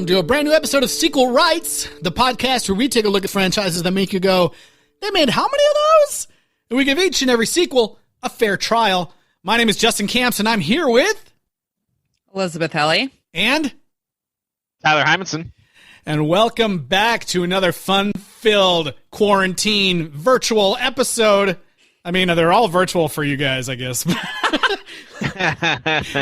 welcome to a brand new episode of Sequel Rights, the podcast where we take a look at franchises that make you go, they made how many of those? And we give each and every sequel a fair trial. My name is Justin Camps, and I'm here with... Elizabeth Helly. And... Tyler Hymanson. And welcome back to another fun-filled quarantine virtual episode. I mean, they're all virtual for you guys, I guess.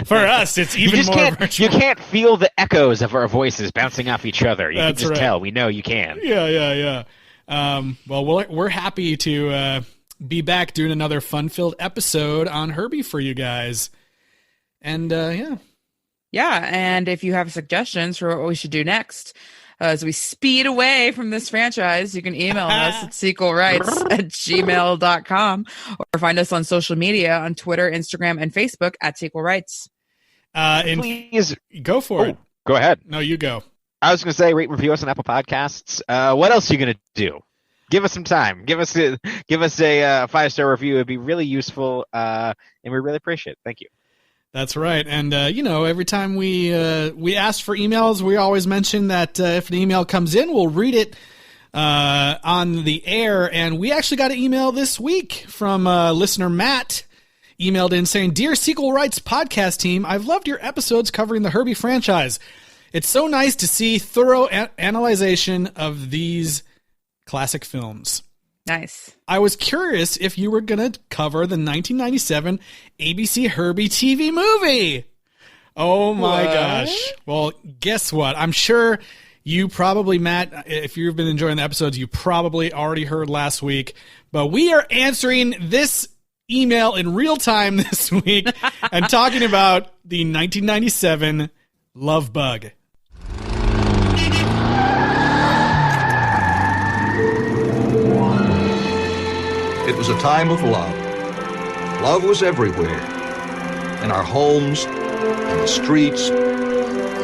For us, it's even more virtual. You can't feel the echoes of our voices bouncing off each other. You That's can just right. tell. We know you can. Yeah. Well, we're happy to be back doing another fun-filled episode on Herbie for you guys. And, yeah. Yeah, and if you have suggestions for what we should do next, as we speed away from this franchise, you can email us at sequelrights@gmail.com or find us on social media on Twitter, Instagram, and Facebook at Sequel Rights. Please go for it. Go ahead. No, you go. I was going to say, rate, review us on Apple Podcasts. What else are you going to do? Give us some time. Give us a 5-star review. It'd be really useful, and we really appreciate it. Thank you. That's right. And, every time we ask for emails, we always mention that if an email comes in, we'll read it on the air. And we actually got an email this week from listener Matt. Emailed in saying, "Dear Sequel Rights podcast team, I've loved your episodes covering the Herbie franchise. It's so nice to see thorough analyzation of these classic films. Nice. I was curious if you were going to cover the 1997 ABC Herbie TV movie." Oh my gosh. Well, guess what? I'm sure you probably, Matt, if you've been enjoying the episodes, you probably already heard last week. But we are answering this email in real time this week and talking about the 1997 Love Bug. It was a time of love. Love was everywhere. In our homes, in the streets,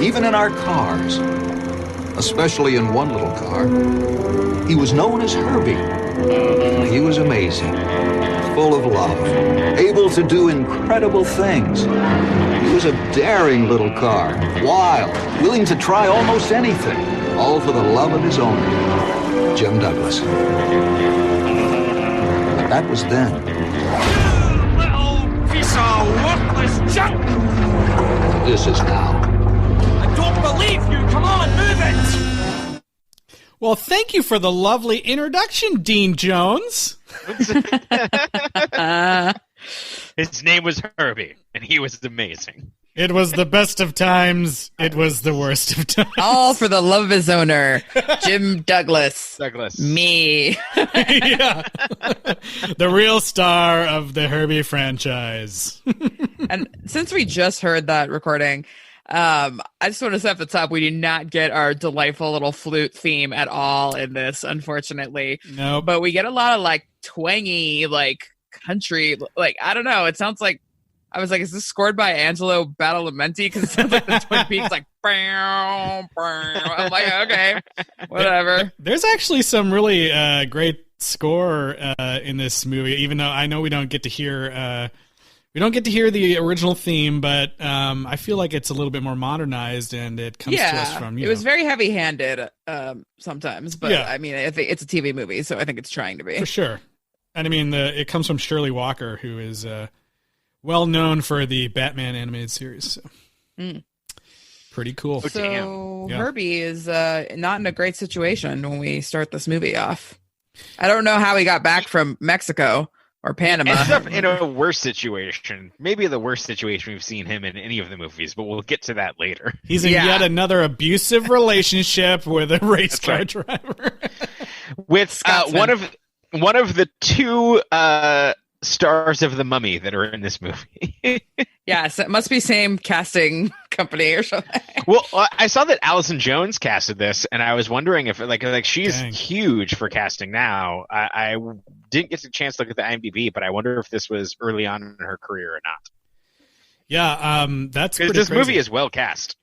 even in our cars. Especially in one little car. He was known as Herbie. He was amazing. Full of love. Able to do incredible things. He was a daring little car. Wild. Willing to try almost anything. All for the love of his owner, Jim Douglas. That was then. You little piece of worthless junk! This is now. I don't believe you! Come on, move it! Well, thank you for the lovely introduction, Dean Jones. His name was Herbie, and he was amazing. It was the best of times. It was the worst of times. All for the love of his owner, Jim Douglas. Me. Yeah. The real star of the Herbie franchise. And since we just heard that recording, I just want to say at the top, we do not get our delightful little flute theme at all in this, unfortunately. No. But we get a lot of twangy, country, I don't know. It sounds like, I was like, is this scored by Angelo Badalamenti? Because it sounds like the Twin Peaks, bow, bow. I'm like, okay, whatever. There's actually some really great score in this movie, even though I know we don't get to hear the original theme, but I feel like it's a little bit more modernized, and it comes to us from it was very heavy-handed sometimes, but yeah. I mean, I think it's a TV movie, so I think it's trying to be for sure. And I mean, it comes from Shirley Walker, who is well known for the Batman animated series. So. Pretty cool. So Herbie is not in a great situation when we start this movie off. I don't know how he got back from Mexico or Panama. Ends up in a worse situation. Maybe the worst situation we've seen him in any of the movies, but well get to that later. He's in yet another abusive relationship with a race car driver. With one of the two stars of The Mummy that are in this movie. Yes, it must be same casting company or something. Well, I saw that Allison Jones casted this, and I was wondering if she's huge for casting now. I didn't get a chance to look at the IMDb, but I wonder if this was early on in her career or not. Yeah, that's pretty this crazy. movie is well cast.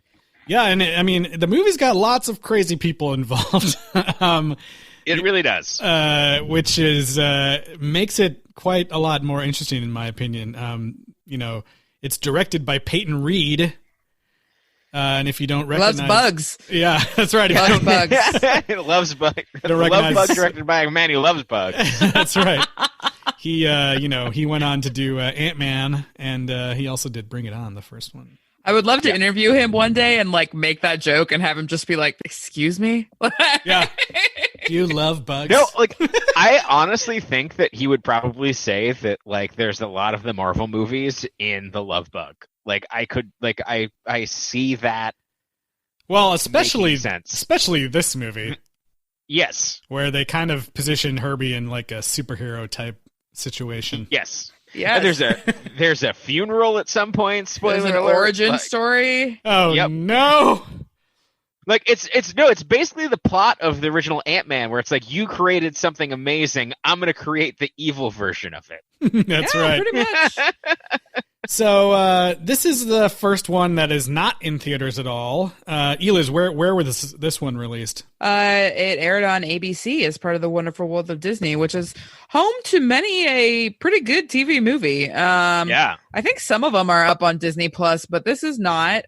Yeah, and I mean, the movie's got lots of crazy people involved. It really does. Which is makes it quite a lot more interesting, in my opinion. It's directed by Peyton Reed, And if you don't recognize... Loves bugs. Yeah, that's right. Loves bugs. It loves bugs. Don't Love recognize- Bug directed by a man who loves bugs. That's right. He, he went on to do Ant-Man, and he also did Bring It On, the first one. I would love to interview him one day and like make that joke and have him just be like, "Excuse me." Yeah. Do you love bugs? No, like I honestly think that he would probably say that like there's a lot of the Marvel movies in the love bug. Like I could like I see that. Well, especially making sense. especially this movie Yes. where they kind of position Herbie in like a superhero type situation. Yes. Yeah. And there's a funeral at some point. Spoiler There's an alert, origin like, story. Oh Yep. no! Like it's basically the plot of the original Ant-Man where it's like you created something amazing. I'm going to create the evil version of it. That's Yeah, right. pretty much. So this is the first one that is not in theaters at all. Eliz, where was this one released? It aired on ABC as part of the Wonderful World of Disney, which is home to many a pretty good TV movie. Yeah. I think some of them are up on Disney Plus, but this is not.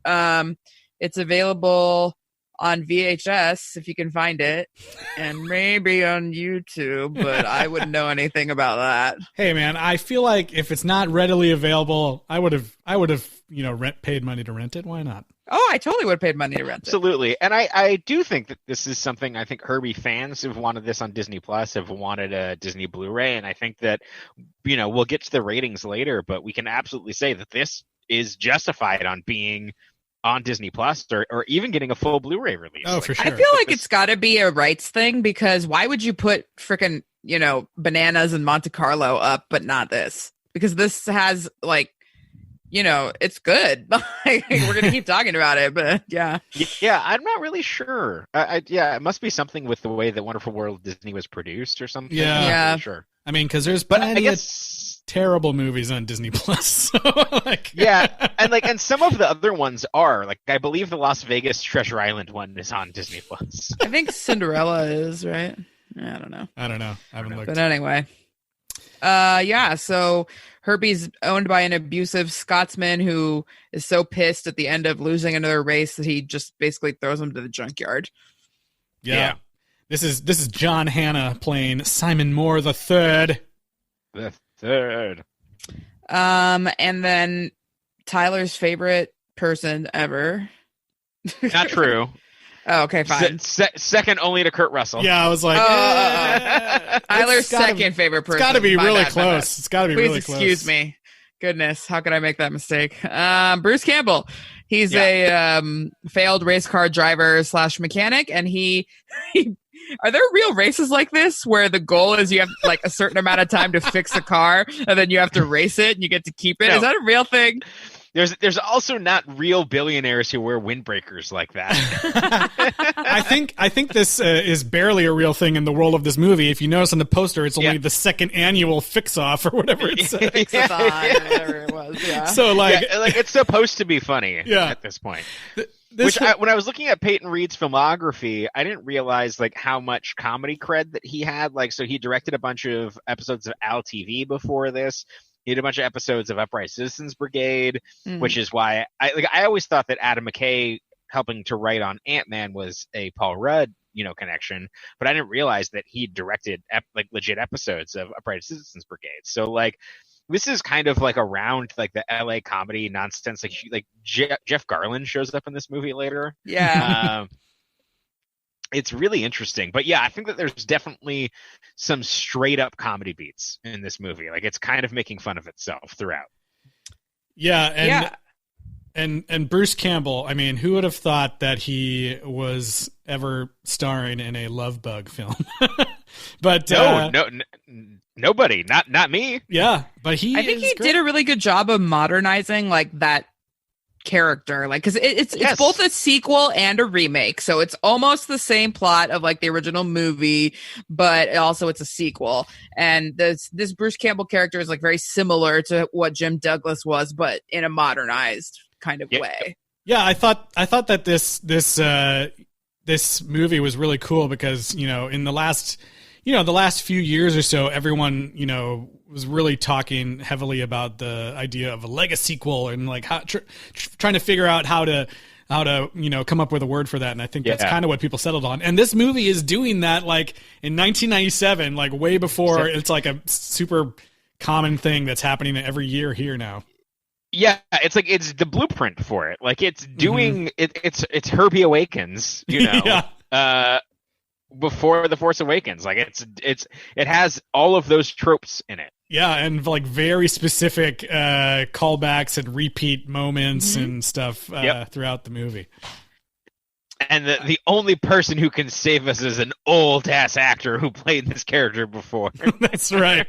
It's available on VHS if you can find it, and maybe on YouTube, but I wouldn't know anything about that. Hey man, I feel like if it's not readily available, I would have paid money to rent it. Why not? Oh, I totally would have paid money to rent it. Absolutely. And I do think that this is something I think Herbie fans have wanted this on Disney Plus, have wanted a Disney Blu-ray. And I think that, we'll get to the ratings later, but we can absolutely say that this is justified on being on Disney Plus or even getting a full Blu-ray release. Oh, for sure. I feel like it's got to be a rights thing, because why would you put freaking, Bananas and Monte Carlo up, but not this? Because this has it's good. We're going to keep talking about it, but yeah. Yeah, I'm not really sure. It must be something with the way that Wonderful World of Disney was produced or something. Yeah. I'm not Yeah. really sure. I mean, because there's But I plenty guess... of terrible movies on Disney Plus. So, Yeah, and some of the other ones are I believe the Las Vegas Treasure Island one is on Disney Plus. I think Cinderella is, right? I don't know. I don't know. I haven't looked. But anyway. So Herbie's owned by an abusive Scotsman who is so pissed at the end of losing another race that he just basically throws him to the junkyard. Yeah. This is John Hannah playing Simon Moore the Third. The third. And then Tyler's favorite person ever. Not true. Oh, okay, fine. Second only to Kurt Russell. Yeah, I was like, Tyler's second favorite person. It's got to be My really bad. close. It's got to be Please really close. excuse me. Goodness, how could I make that mistake? Bruce Campbell. He's a failed race car driver / mechanic, and he are there real races like this where the goal is you have a certain amount of time to fix a car and then you have to race it and you get to keep it? No. Is that a real thing? There's also not real billionaires who wear windbreakers like that. I think this is barely a real thing in the world of this movie. If you notice on the poster, it's only the second annual fix-off or whatever it says. Fix-a-thon or whatever it was, yeah. So it's supposed to be funny at this point. When I was looking at Peyton Reed's filmography, I didn't realize how much comedy cred that he had. So he directed a bunch of episodes of Al TV before this. He did a bunch of episodes of Upright Citizens Brigade, which is why I always thought that Adam McKay helping to write on Ant-Man was a Paul Rudd, connection, but I didn't realize that he directed legit episodes of Upright Citizens Brigade. So this is kind of around the LA comedy nonsense. Jeff Garland shows up in this movie later. Yeah. It's really interesting. But yeah, I think that there's definitely some straight up comedy beats in this movie. It's kind of making fun of itself throughout. Yeah, and Bruce Campbell, I mean, who would have thought that he was ever starring in a Love Bug film? But nobody, not me. Yeah, but I think he did a really good job of modernizing that character, because it's both a sequel and a remake, so it's almost the same plot of the original movie, but also it's a sequel. And this Bruce Campbell character is very similar to what Jim Douglas was, but in a modernized kind of way. Yeah, I thought that this movie was really cool because in the last few years or so, everyone was really talking heavily about the idea of a Lego sequel and how trying to figure out how to how to, come up with a word for that. And I think that's kind of what people settled on. And this movie is doing that like in 1997, like way before it's like a super common thing that's happening every year here now. Yeah, it's like it's the blueprint for it. Like it's doing it's Herbie Awakens, before The Force Awakens. Like it has all of those tropes in it. Yeah, and like very specific callbacks and repeat moments and stuff throughout the movie. And the only person who can save us is an old ass actor who played this character before. That's right.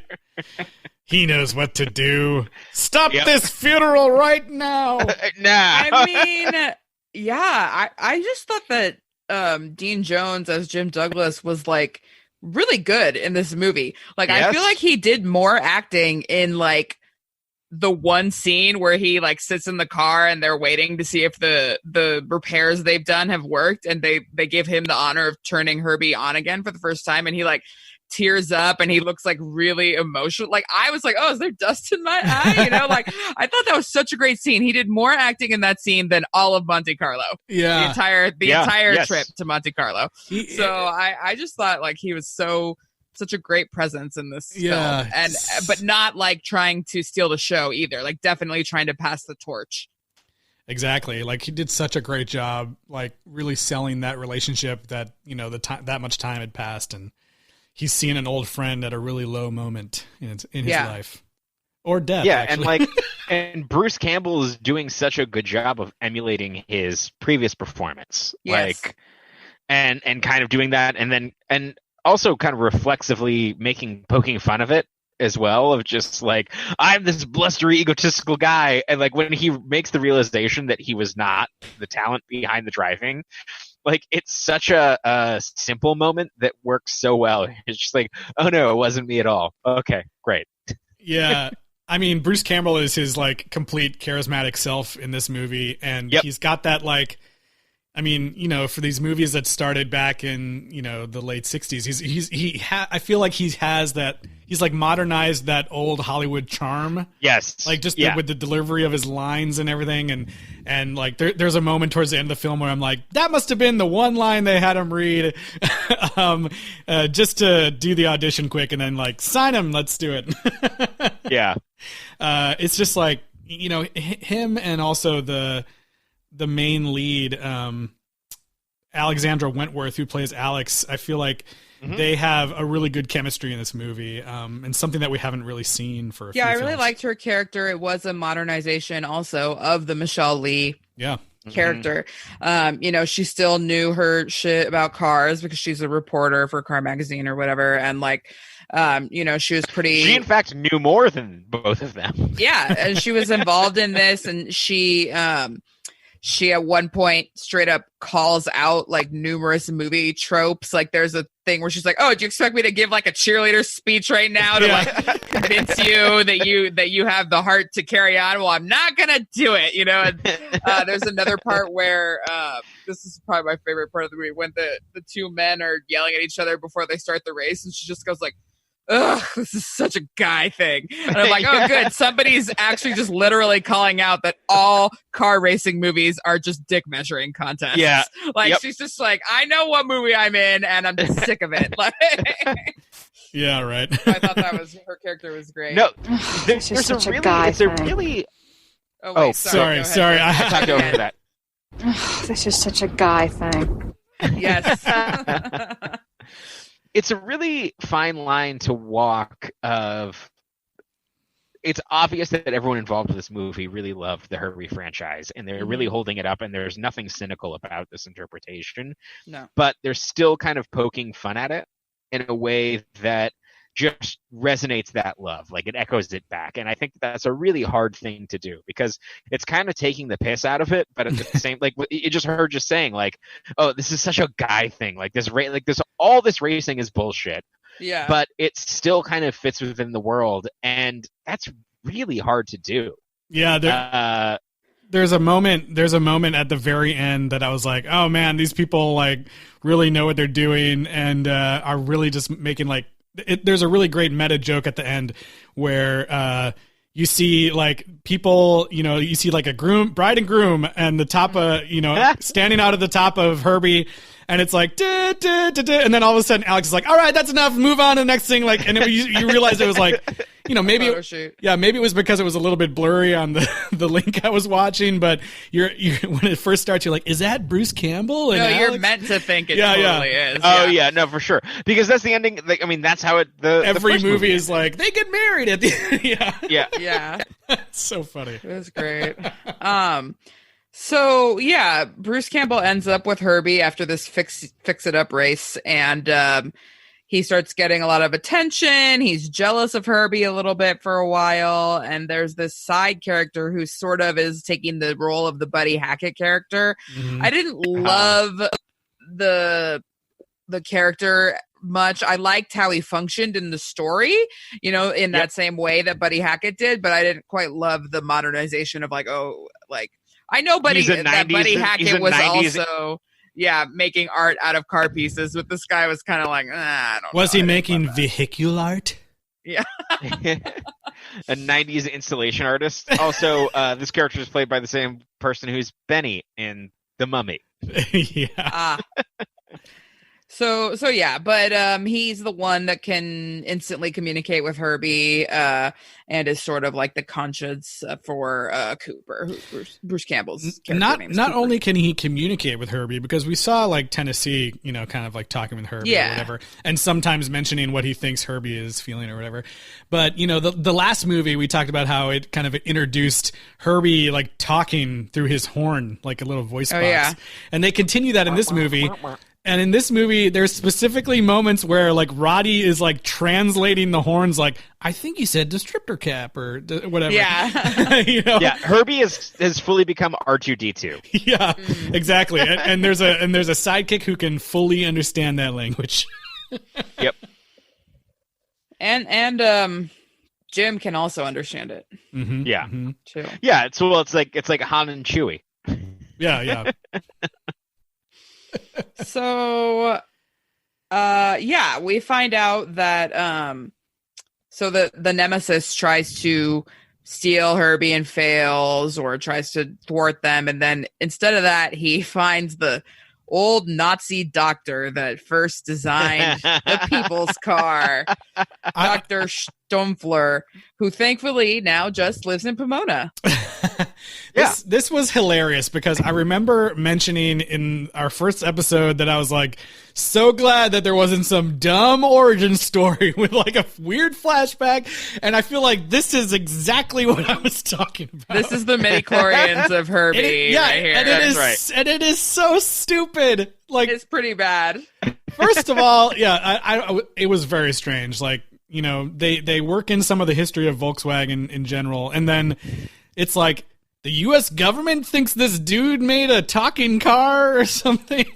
He knows what to do. Stop this funeral right now. I mean, yeah, I just thought that Dean Jones as Jim Douglas was like really good in this movie. Like, I feel like he did more acting in like the one scene where he like sits in the car and they're waiting to see if the repairs they've done have worked, and they give him the honor of turning Herbie on again for the first time, and he like tears up and he looks like really emotional. Like, I was like, oh, is there dust in my eye? Like I thought that was such a great scene. He did more acting in that scene than all of Monte Carlo. Yeah. The entire trip to Monte Carlo. So I just thought like he was such a great presence in this film, but not like trying to steal the show either. Like definitely trying to pass the torch. Exactly. Like he did such a great job, like really selling that relationship that, the time, that much time had passed, and he's seen an old friend at a really low moment in his life or death. Yeah. Actually. And Bruce Campbell is doing such a good job of emulating his previous performance. Yes. Like, and kind of doing that. And also kind of reflexively poking fun of it as well, of just like, I'm this blustery, egotistical guy. And like when he makes the realization that he was not the talent behind the driving, like it's such a simple moment that works so well. It's just like, oh no, it wasn't me at all. Okay, great. Yeah. I mean, Bruce Campbell is his like complete charismatic self in this movie. And he's got that like, I mean, for these movies that started back in, the late 60s, I feel like he has that, he's like modernized that old Hollywood charm. Yes. Like just with the delivery of his lines and everything. And like there's a moment towards the end of the film where I'm like, that must have been the one line they had him read just to do the audition quick and then like sign him. Let's do it. Yeah. It's just like, him and also the main lead, Alexandra Wentworth, who plays Alex, I feel like they have a really good chemistry in this movie, and something that we haven't really seen for a few I really films. liked her character. It was a modernization also of the Michelle Lee character. She still knew her shit about cars because she's a reporter for Car Magazine or whatever, and like she was pretty. She, in fact, knew more than both of them. Yeah, and she was involved in this, and she at one point straight up calls out like numerous movie tropes. Like there's a thing where she's like, "Oh, do you expect me to give like a cheerleader speech right now to like convince you that you have the heart to carry on?" Well, I'm not gonna do it, And there's another part where this is probably my favorite part of the movie, when the two men are yelling at each other before they start the race, and she just goes like, "Ugh, this is such a guy thing." And I'm like, oh, good. Somebody's actually just literally calling out that all car racing movies are just dick measuring contests. Yeah. Like, she's just like, I know what movie I'm in, and I'm just sick of it. Like, yeah, right. I thought her character was great. No, there's a really. Oh, wait, sorry. I talked over that. This is such a guy thing. Yes. It's a really fine line to walk of, it's obvious that everyone involved with this movie really loved the Herbie franchise, and they're really holding it up, and there's nothing cynical about this interpretation. No. But they're still kind of poking fun at it in a way that just resonates that love. Like, it echoes it back. And I think that's a really hard thing to do, because it's kind of taking the piss out of it, but at the same, like, you just heard just saying, like, oh, this is such a guy thing. Like, all this racing is bullshit. Yeah. But it still kind of fits within the world, and that's really hard to do. Yeah, there's a moment at the very end that I was like, oh man, these people like really know what they're doing and are really just making like there's a really great meta joke at the end where you see like people, you see like a bride and groom, and the top of, standing out at the top of Herbie, and it's like, duh, duh, duh, duh, and then all of a sudden Alex is like, all right, that's enough, move on to the next thing. Like, and you realize it was like, maybe it was because it was a little bit blurry on the link I was watching, but you're when it first starts, you're like, is that Bruce Campbell? And Alex? You're meant to think it totally is. Oh yeah, no, for sure, because that's the ending. Like, I mean, that's how every the movie is like, they get married at the end. Yeah. It's so funny. It was great. So yeah, Bruce Campbell ends up with Herbie after this fix it up race, and he starts getting a lot of attention. He's jealous of Herbie a little bit for a while, and there's this side character who sort of is taking the role of the Buddy Hackett character. Mm-hmm. I didn't love the character much. I liked how he functioned in the story, in that same way that Buddy Hackett did, but I didn't quite love the modernization of I know Buddy Hackett was also making art out of car pieces, but this guy was kind of like, I don't know. Was he making vehicular art? Yeah. A 90s installation artist. Also, this character is played by the same person who's Benny in The Mummy. Yeah. So yeah, but he's the one that can instantly communicate with Herbie, and is sort of like the conscience for Cooper, Bruce Campbell's character. Not only can he communicate with Herbie, because we saw like Tennessee, kind of like talking with Herbie or whatever, and sometimes mentioning what he thinks Herbie is feeling or whatever. But the last movie we talked about how it kind of introduced Herbie like talking through his horn, like a little voice box. Yeah. And they continue that in this movie. And in this movie, there's specifically moments where like Roddy is like translating the horns, like, I think he said descriptor cap or whatever. Yeah. Yeah. Herbie has fully become R2D2. Yeah, exactly. And there's a sidekick who can fully understand that language. Yep. And Jim can also understand it. Mm-hmm. Yeah. Mm-hmm. Too. Yeah. It's like Han and Chewie. Yeah. So, we find out that so the Nemesis tries to steal Herbie and fails, or tries to thwart them, and then instead of that, he finds the old Nazi doctor that first designed the people's car, Dr. Stumpfler, who thankfully now just lives in Pomona. This was hilarious because I remember mentioning in our first episode that I was like so glad that there wasn't some dumb origin story with like a weird flashback, and I feel like this is exactly what I was talking about. This is the midichlorians of Herbie right here. And it is so stupid. Like, it's pretty bad. First of all, it was very strange. Like, they work in some of the history of Volkswagen in general, and then it's like the U.S. government thinks this dude made a talking car or something.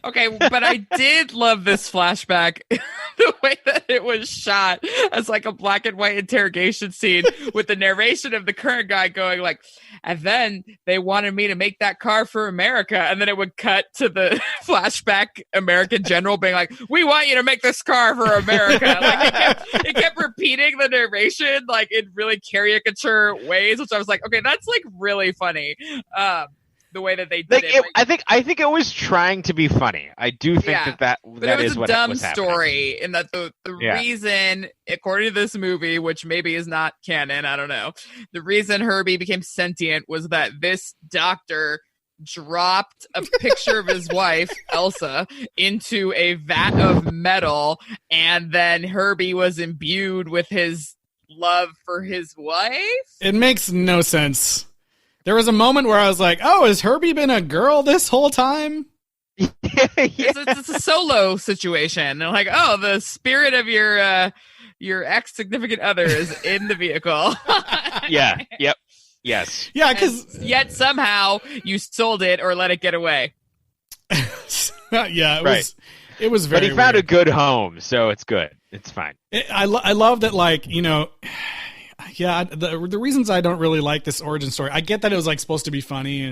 Okay, but I did love this flashback, the way that it was shot as like a black and white interrogation scene with the narration of the current guy going like, and then they wanted me to make that car for America. And then it would cut to the flashback American general being like, we want you to make this car for America. Like it kept repeating the narration like in really caricature ways, which I was like, okay, that's like really funny. The way that they did it. I think it was trying to be funny. I do think that is what was happening. It was a dumb story, and that the reason, according to this movie, which maybe is not canon, I don't know, the reason Herbie became sentient was that this doctor dropped a picture of his wife, Elsa, into a vat of metal, and then Herbie was imbued with his love for his wife? It makes no sense. There was a moment where I was like, oh, has Herbie been a girl this whole time? It's a solo situation. They're like, oh, the spirit of your ex-significant other is in the vehicle. Yeah. Yep. Yes. Yeah, because... Yet somehow you sold it or let it get away. Yeah, it was very But he found weird. a good home, so it's good. It's fine. I love that, like, yeah, the reasons I don't really like this origin story, I get that it was like supposed to be funny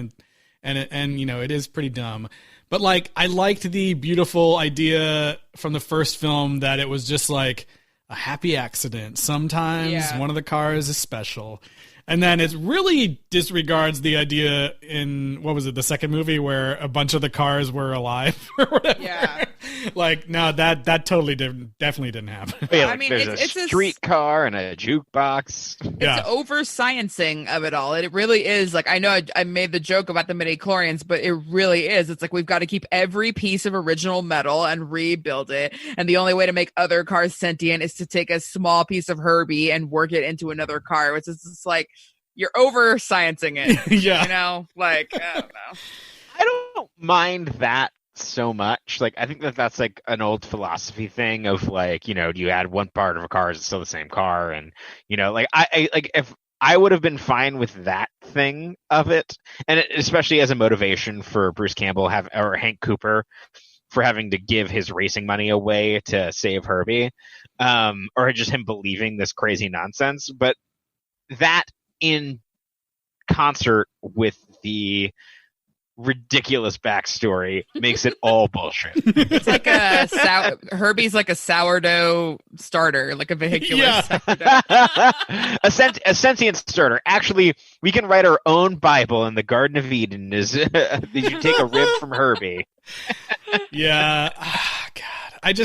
and it is pretty dumb, but like I liked the beautiful idea from the first film that it was just like a happy accident. Sometimes one of the cars is special. And then it really disregards the idea in, what was it, the second movie where a bunch of the cars were alive or whatever. Yeah. Like, no, that definitely didn't happen. Yeah, like, there's a streetcar and a jukebox. It's over-sciencing of it all. It really is. Like, I know I made the joke about the midi-chlorians, but it really is. It's like we've got to keep every piece of original metal and rebuild it. And the only way to make other cars sentient is to take a small piece of Herbie and work it into another car, which is just like, you're over-sciencing it. Yeah. You know? Like, I don't know. I don't mind that so much. Like, I think that's like an old philosophy thing of like, you know, you add one part of a car, it's still the same car. And, you know, like I like if I would have been fine with that thing of it, and especially as a motivation for Bruce Campbell or Hank Cooper for having to give his racing money away to save Herbie, or just him believing this crazy nonsense. But that in concert with the ridiculous backstory makes it all bullshit. It's like Herbie's like a sourdough starter, like a vehicular sourdough. a sentient starter. Actually, we can write our own Bible, and the Garden of Eden is that you take a rib from Herbie. Yeah. God.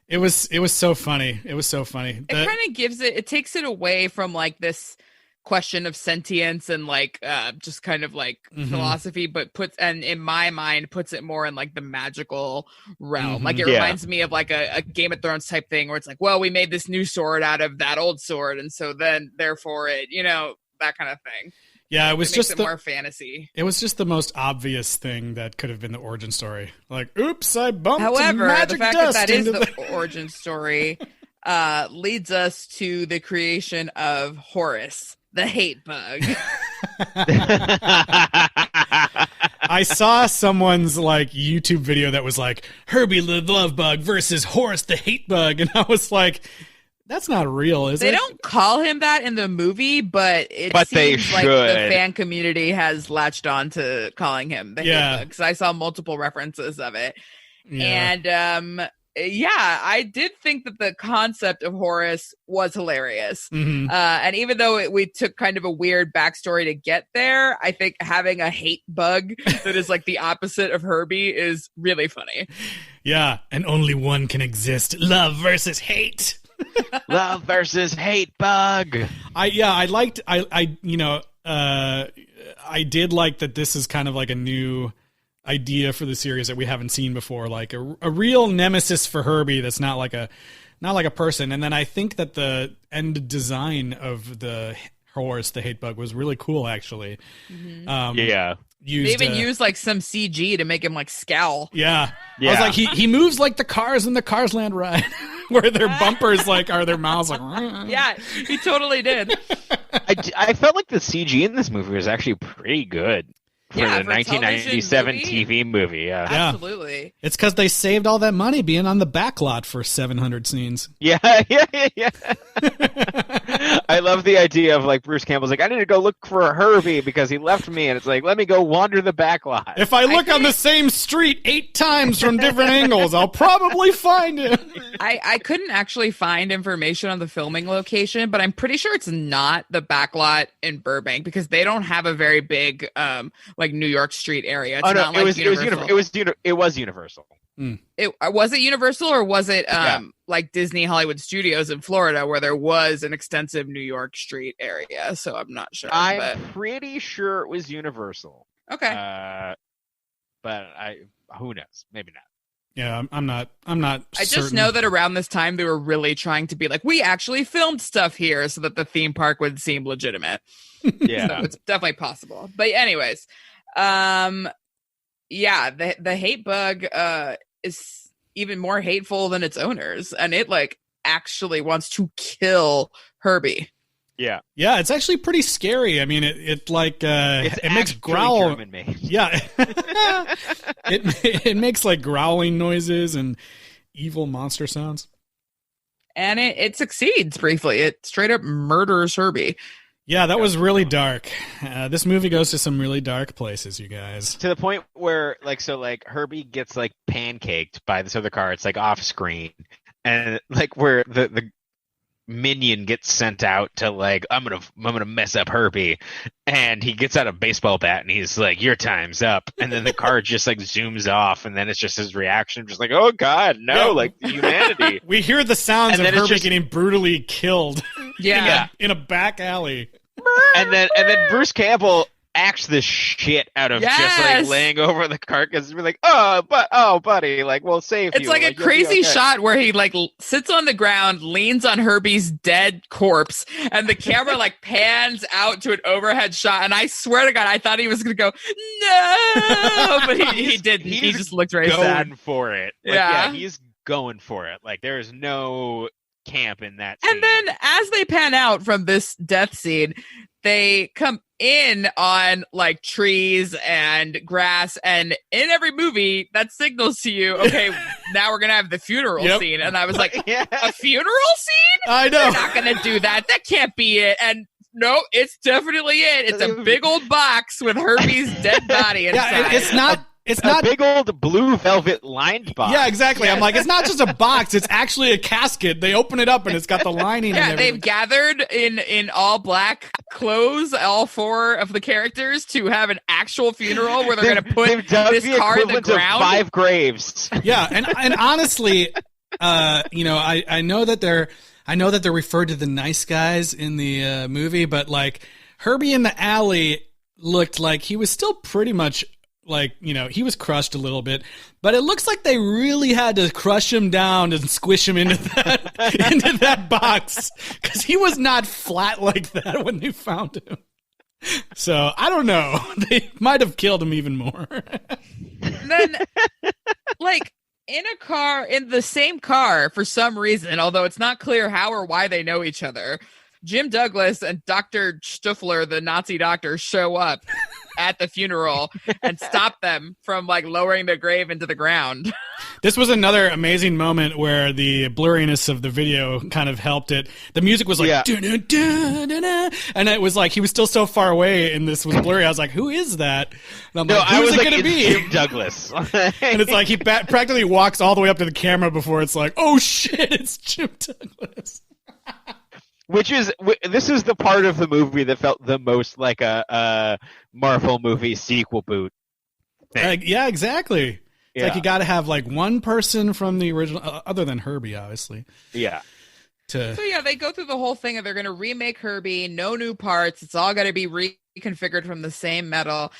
It was so funny. It was so funny. It kind of it takes it away from like this question of sentience and like just kind of like philosophy, but in my mind puts it more in like the magical realm. Like it reminds me of like a Game of Thrones type thing where it's like, well, we made this new sword out of that old sword, and so then therefore it, you know, that kind of thing. Yeah, it was just more fantasy. It was just the most obvious thing that could have been the origin story. Like, oops, I bumped However, magic the fact dust that is into the origin story leads us to the creation of Horace, the hate bug. I saw someone's like YouTube video that was like Herbie the love bug versus Horace the hate bug, and I was like, that's not real, is it? They don't call him that in the movie, but seems like the fan community has latched on to calling him the hate bug, because I saw multiple references of it. Yeah. And I did think that the concept of Horace was hilarious. And even though we took kind of a weird backstory to get there, I think having a hate bug that is like the opposite of Herbie is really funny. Yeah, and only one can exist. Love versus hate. Love versus hate bug. I did like that this is kind of like a new idea for the series that we haven't seen before, like a real nemesis for Herbie that's not like a person. And then I think that the end design of the Horace the hate bug was really cool, actually. They even used like some CG to make him like scowl. Yeah. I was like, he moves like the cars in the Cars Land ride, where their bumpers like are their mouths like. Yeah, he totally did. I felt like the CG in this movie was actually pretty good. For the 1997 TV movie, yeah. Absolutely. It's because they saved all that money being on the backlot for 700 scenes. Yeah. I love the idea of like Bruce Campbell's like, I need to go look for a Herbie because he left me, and it's like, let me go wander the backlot. If I look on the same street 8 times from different angles, I'll probably find him. I couldn't actually find information on the filming location, but I'm pretty sure it's not the backlot in Burbank, because they don't have a very big like New York street area. It's not like Universal. It was Universal. Was it Universal, or was it like Disney Hollywood Studios in Florida, where there was an extensive New York street area? So I'm not sure. I'm pretty sure it was Universal. Okay. But who knows? Maybe not. Yeah, I'm not. I just know that around this time they were really trying to be like, we actually filmed stuff here, so that the theme park would seem legitimate. Yeah, so it's definitely possible. But anyways, the hate bug is even more hateful than its owners, and it like actually wants to kill Herbie. Yeah, it's actually pretty scary. I mean, it makes growl. Yeah, it makes like growling noises and evil monster sounds. And it succeeds briefly. It straight up murders Herbie. Yeah, that was really dark. This movie goes to some really dark places, you guys. To the point where, like, Herbie gets, like, pancaked by this other car. It's, like, off screen. and like where the minion gets sent out to like I'm gonna mess up Herbie, and he gets out a baseball bat and he's like, your time's up, and then the car just like zooms off, and then it's just his reaction, just like, oh god, no, like humanity. We hear the sounds and of Herbie getting brutally killed. In a back alley. And then Bruce Campbell acts the shit out of just like laying over the carcass and be like, oh buddy, like we'll save you. It's like a crazy shot where he like sits on the ground, leans on Herbie's dead corpse, and the camera like pans out to an overhead shot, and I swear to God I thought he was gonna go no, but he didn't. He just looked very sad. Going for it. Like, he's going for it. Like there's no camp in that scene. And then as they pan out from this death scene, they come in on like trees and grass, and in every movie that signals to you, okay, now we're gonna have the funeral scene. And I was like, a funeral scene? I know. They're not gonna do that. That can't be it. And no, it's definitely it. It's a big old box with Herbie's dead body inside. Yeah, it's not a big old blue velvet lined box. Yeah, exactly. I'm like, it's not just a box. It's actually a casket. They open it up and it's got the lining. Yeah, and they've gathered in all black clothes, all four of the characters, to have an actual funeral where they're going to put this car in the ground. 5 graves. Yeah, and honestly, I know that they're referred to the nice guys in the movie, but like Herbie in the alley looked like he was still pretty much. Like, he was crushed a little bit, but it looks like they really had to crush him down and squish him into that box, because he was not flat like that when they found him. So I don't know. They might have killed him even more. Then, like, in the same car, for some reason, although it's not clear how or why they know each other, Jim Douglas and Dr. Stuffler, the Nazi doctor, show up at the funeral and stop them from like lowering their grave into the ground. This was another amazing moment where the blurriness of the video kind of helped it. The music was like, dun-dun-dun-dun-dun, and it was like he was still so far away and this was blurry. I was like, who is that? And I'm like, who's it going to be? Jim Douglas. And it's like he practically walks all the way up to the camera before it's like, oh shit, it's Jim Douglas. This is the part of the movie that felt the most like a Marvel movie sequel boot thing. Yeah, exactly. It's like you got to have like one person from the original, other than Herbie, obviously. Yeah. So they go through the whole thing and they're going to remake Herbie, no new parts. It's all got to be reconfigured from the same metal.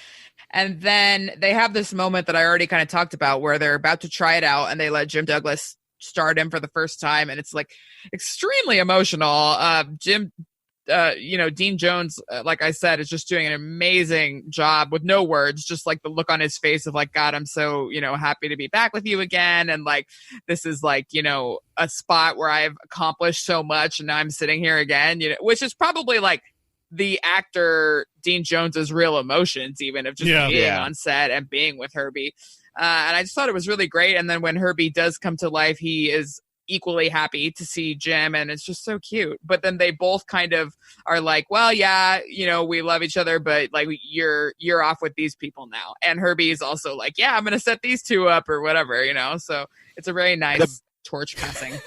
And then they have this moment that I already kind of talked about where they're about to try it out and they let Jim Douglas start him for the first time, and it's like extremely emotional. Dean Jones, like I said, is just doing an amazing job with no words, just like the look on his face of like, God, I'm so, happy to be back with you again. And like, this is like, a spot where I've accomplished so much and now I'm sitting here again, which is probably like the actor Dean Jones's real emotions, even of just being on set and being with Herbie. And I just thought it was really great. And then when Herbie does come to life, he is equally happy to see Jim, and it's just so cute. But then they both kind of are like, well, yeah, we love each other, but like you're off with these people now. And Herbie is also like, yeah, I'm going to set these two up or whatever, So it's a very nice torch passing.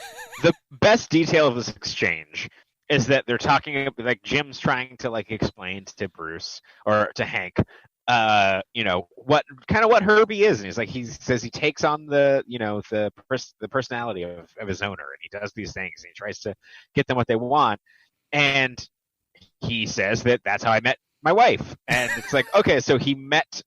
The best detail of this exchange is that they're talking, like Jim's trying to like explain to Bruce or to Hank, what Herbie is, and he says he takes on the personality of his owner, and he does these things and he tries to get them what they want, and he says that's how I met my wife, and it's like, okay, so he met,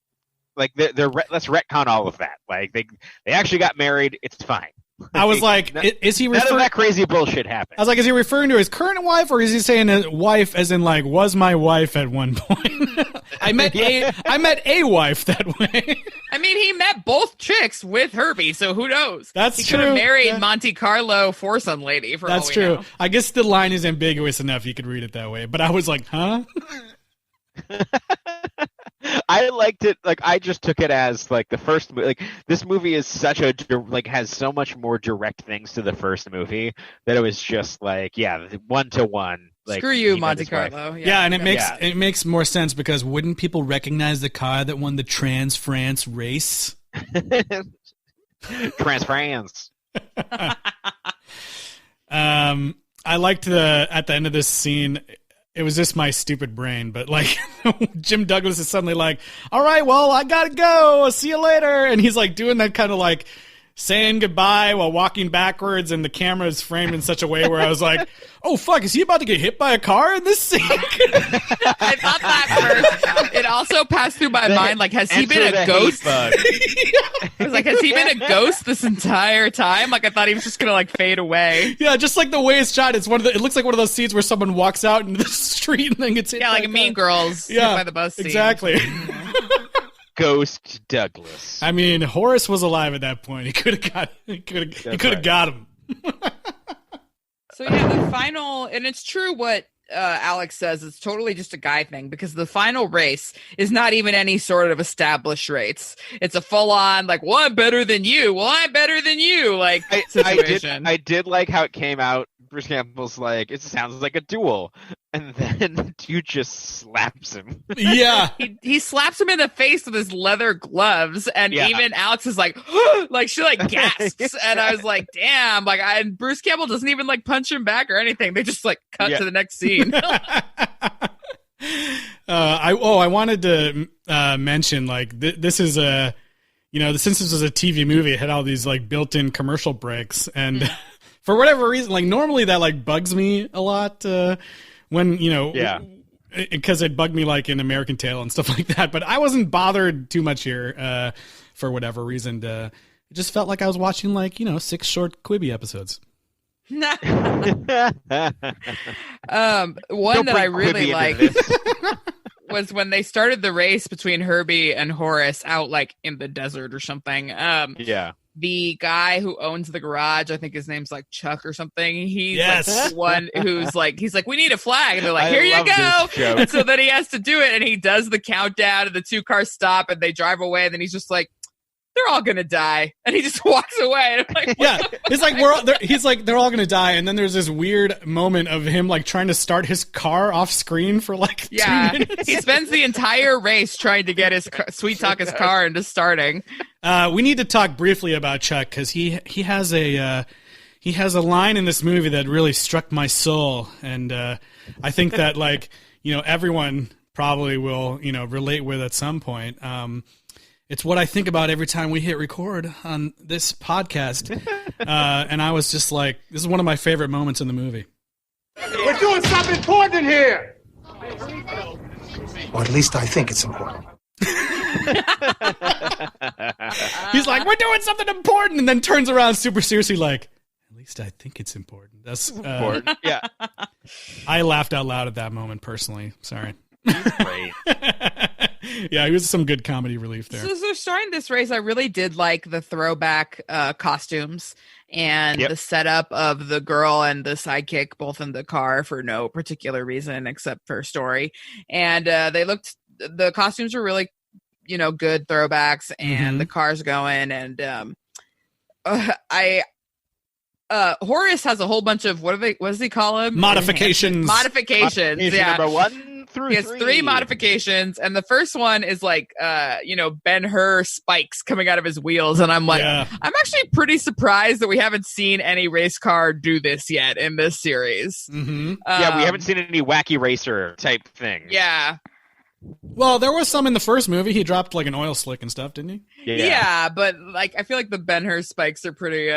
like let's retcon all of that, like they actually got married, it's fine. I was like, is he referring? None of that crazy bullshit happened. I was like, is he referring to his current wife, or is he saying a wife as in like was my wife at one point? I met a wife that way. I mean, he met both chicks with Herbie, so who knows? That's he true. He could have married Monte Carlo foursome lady. For that's all we true. know. I guess the line is ambiguous enough you could read it that way. But I was like, huh? I liked it. Like, I just took it as like the first. Like, this movie is such a has so much more direct things to the first movie that it was just like, yeah, 1-to-1. Like, screw you, Monte Carlo. Yeah, and it makes more sense because wouldn't people recognize the car that won the Trans France race? Trans France. I liked at the end of this scene, it was just my stupid brain, but like Jim Douglas is suddenly like, all right, well, I gotta go. I'll see you later. And he's like doing that kind of like saying goodbye while walking backwards, and the camera is framed in such a way where I was like, oh fuck, is he about to get hit by a car in this scene? I thought that first. It also passed through my mind, like, has he been a ghost? I was like, has he been a ghost this entire time? Like, I thought he was just gonna like fade away. Yeah, just like the way it's shot, it looks like one of those scenes where someone walks out into the street and then gets hit. Yeah, like a Mean Girls hit by the bus scene. Exactly. Ghost Douglas. I mean, Horace was alive at that point. He could have got him. So yeah, the final, and it's true what Alex says, it's totally just a guy thing, because the final race is not even any sort of established race. It's a full-on, like, well, I'm better than you. Well, I'm better than you. Like, situation. I did like how it came out. Bruce Campbell's like, it sounds like a duel. And then the dude just slaps him. Yeah. he slaps him in the face with his leather gloves. And even Alex is like, like, she like gasps. And I was like, damn. Like, and Bruce Campbell doesn't even like punch him back or anything. They just like cut to the next scene. I wanted to mention, like, this is since this was a TV movie, it had all these like built-in commercial breaks. And for whatever reason, like normally that like bugs me a lot when, because it bugged me like in American Tail and stuff like that. But I wasn't bothered too much here for whatever reason. It just felt like I was watching like, 6 short Quibi episodes. One that I really liked was when they started the race between Herbie and Horace out like in the desert or something. The guy who owns the garage, I think his name's like Chuck or something. He's like the one who's like, he's like, we need a flag. And they're like, here you go. And so then he has to do it, and he does the countdown, and the 2 cars stop and they drive away. And then he's just like, they're all gonna die, and he just walks away. And I'm like, it's like he's like, they're all gonna die, and then there's this weird moment of him like trying to start his car off screen for like 2 minutes. He spends the entire race trying to get his sweet talk his car into starting. We need to talk briefly about Chuck, because he has a line in this movie that really struck my soul, and I think that like everyone probably will relate with at some point. It's what I think about every time we hit record on this podcast. And I was just like, this is one of my favorite moments in the movie. We're doing something important here. Or at least I think it's important. He's like, we're doing something important, and then turns around super seriously like, at least I think it's important. That's important. Yeah. I laughed out loud at that moment personally. Sorry. Great. Yeah, he was some good comedy relief there. So starting this race, I really did like the throwback costumes and the setup of the girl and the sidekick both in the car for no particular reason except for story. And the costumes were really, good throwbacks, and the car's going. And Horace has a whole bunch of, what does he call them? Modifications. Modification number 1 through 3. He has 3 modifications, and the first one is like, Ben-Hur spikes coming out of his wheels, and I'm like, I'm actually pretty surprised that we haven't seen any race car do this yet in this series. We haven't seen any wacky racer type things. Yeah. Well, there was some in the first movie. He dropped like an oil slick and stuff, didn't he? Yeah, but like I feel like the Ben-Hur spikes are pretty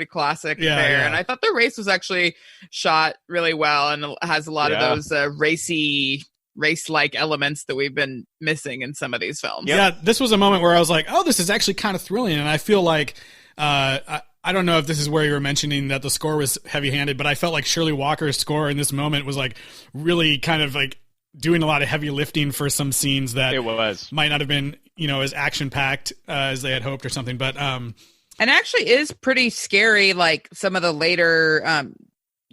classic there. Yeah. And I thought the race was actually shot really well and has a lot of those race-like elements that we've been missing in some of these films. Yeah, this was a moment where I was like, oh, this is actually kind of thrilling. And I feel like, I don't know if this is where you were mentioning that the score was heavy-handed, but I felt like Shirley Walker's score in this moment was like really kind of like doing a lot of heavy lifting for some scenes that might not have been, as action-packed as they had hoped or something. But and actually is pretty scary, like some of the later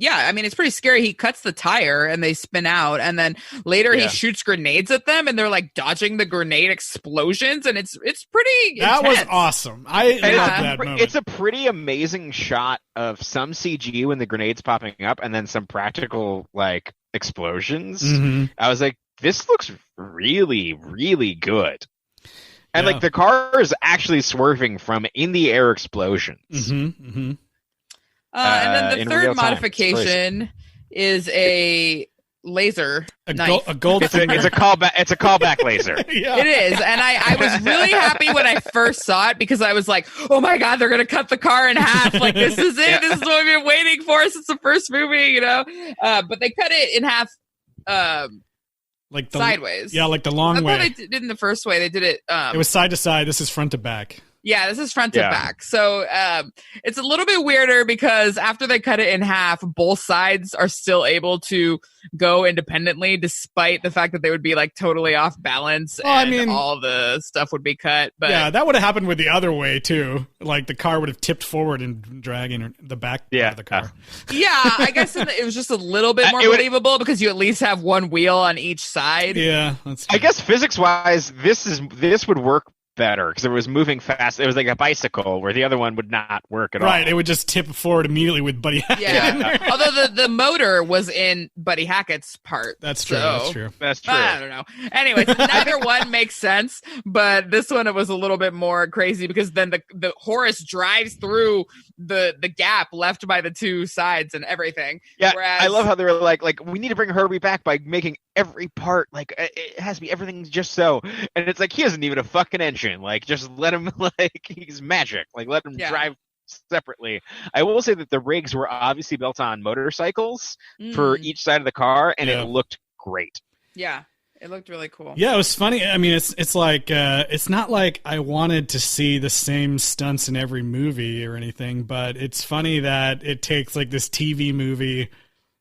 it's pretty scary. He cuts the tire and they spin out, and then later he shoots grenades at them and they're like dodging the grenade explosions, and it's pretty that intense. was awesome. I loved that moment. It's a pretty amazing shot of some CG when the grenade's popping up, and then some practical like explosions. I was like, this looks really, really good. And like the car is actually swerving from in the air explosions. And then the in third real time. modification is a laser knife. A gold finger. It's a callback. It's a callback laser. Yeah. It is, and I was really happy when I first saw it because I was like, "Oh my god, they're gonna cut the car in half! Like this is it. This is what we've been waiting for since the first movie, you know." But they cut it in half, like the, sideways. Yeah, like the long way. They did in the first way. They did it. It was side to side. This is front to back. Yeah, this is front to back. So it's a little bit weirder because after they cut it in half, both sides are still able to go independently, despite the fact that they would be like totally off balance and all the stuff would be cut. But yeah, that would have happened with the other way too. Like the car would have tipped forward and dragging the back of the car. Yeah, I guess it was just a little bit more believable because you at least have one wheel on each side. Yeah, I guess physics-wise, this would work better because it was moving fast. It was like a bicycle where the other one would not work at all. Right, it would just tip forward immediately with Buddy Hackett. Yeah, although the motor was in Buddy Hackett's part. That's true. That's true. I don't know. Anyways, neither one makes sense, but this one it was a little bit more crazy because then the Horace drives through the gap left by the two sides and everything. Yeah, whereas, I love how they were like we need to bring Herbie back by making every part like it has to be everything's just so, and it's like he isn't even a fucking engine. Like just let him like he's magic. Like let him drive separately. I will say that the rigs were obviously built on motorcycles for each side of the car, and it looked great. Yeah. It looked really cool. Yeah, it was funny. I mean, it's like it's not like I wanted to see the same stunts in every movie or anything, but it's funny that it takes like this TV movie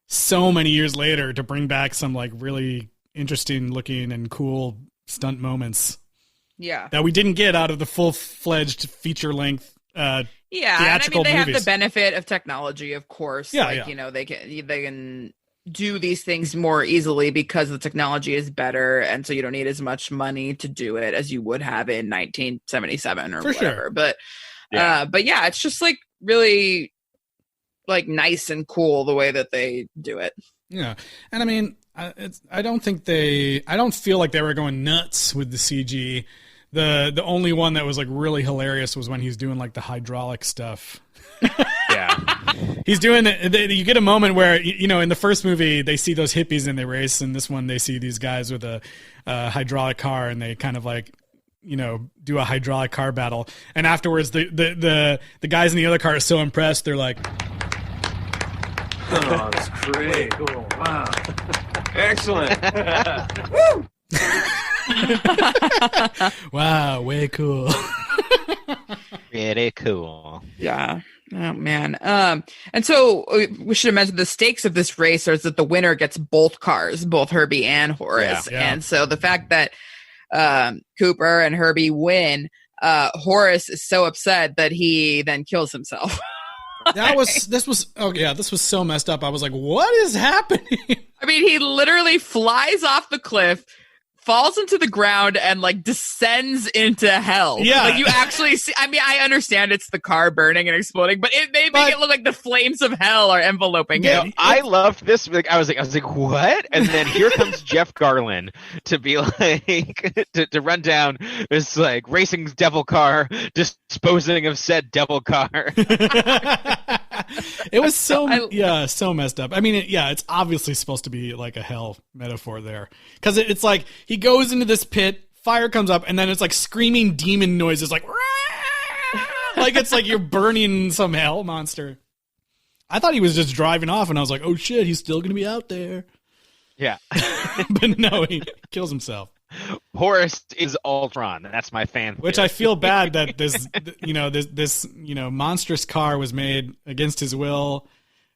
so many years later to bring back some like really interesting looking and cool stunt moments. Yeah, that we didn't get out of the full-fledged feature-length theatrical and they movies. Have the benefit of technology, of course. Yeah, you know, they can do these things more easily because the technology is better, and so you don't need as much money to do it as you would have in 1977 or whatever. Sure. But yeah, it's just like really like nice and cool the way that they do it. Yeah, and I mean, I don't feel like they were going nuts with the CG. The only one that was like really hilarious was when he's doing like the hydraulic stuff. Yeah. He's doing it. You get a moment where, you know, in the first movie, they see those hippies and they race. And this one, they see these guys with a hydraulic car and they kind of like, you know, do a hydraulic car battle. And afterwards, the guys in the other car are so impressed. They're like, oh, that's great. Cool. Wow. Excellent. Woo! Wow, way cool. Really cool. Yeah. Oh man. And so we should have mentioned the stakes of this race is that the winner gets both cars, both Herbie and Horace. Yeah. And so the fact that Cooper and Herbie win, Horace is so upset that he then kills himself. This was so messed up. I was like, what is happening? I mean, he literally flies off the cliff, falls into the ground, and like descends into hell. Yeah. Like you actually see, I mean, I understand it's the car burning and exploding, but they make it look like the flames of hell are enveloping him. I loved this. Like I was like, what? And then here comes Jeff Garlin to be like, to run down this like racing devil car, disposing of said devil car. It was so messed up. I mean, it's obviously supposed to be like a hell metaphor there, because it's like he goes into this pit, fire comes up, and then it's like screaming demon noises, like like it's like you're burning some hell monster. I thought he was just driving off, and I was like, oh shit, he's still gonna be out there. Yeah, but no, he kills himself. Horace is Ultron. That's my fan. Which I feel bad that this monstrous car was made against his will,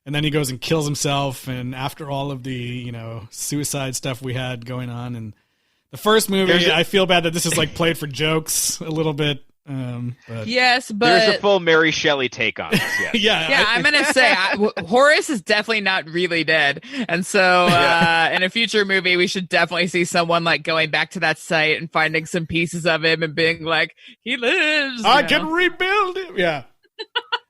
and then he goes and kills himself. And after all of the suicide stuff we had going on in the first movie, I feel bad that this is like played for jokes a little bit. But yes, but there's a full Mary Shelley take on this. Yes. Yeah, I'm gonna say Horace is definitely not really dead, and so in a future movie, we should definitely see someone like going back to that site and finding some pieces of him and being like, he lives. I can rebuild him. Yeah,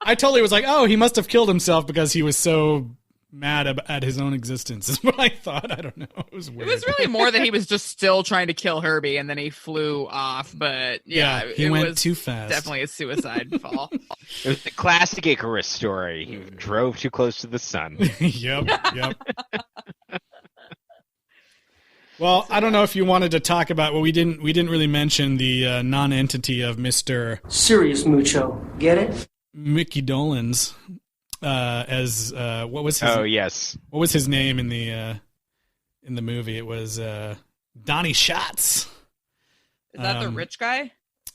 I totally was like, oh, he must have killed himself because he was so mad at his own existence is what I thought. I don't know. It was weird. It was really more that he was just still trying to kill Herbie and then he flew off. But yeah, he went too fast. Definitely a suicide fall. It was the classic Icarus story. He drove too close to the sun. Yep. Well, I don't know if you wanted to talk about. Well, we didn't really mention the non-entity of Mr. Serious Mucho. Get it? Mickey Dolenz. As what was his? Oh yes. What was his name in the movie? It was Donnie Schatz. Is that the rich guy?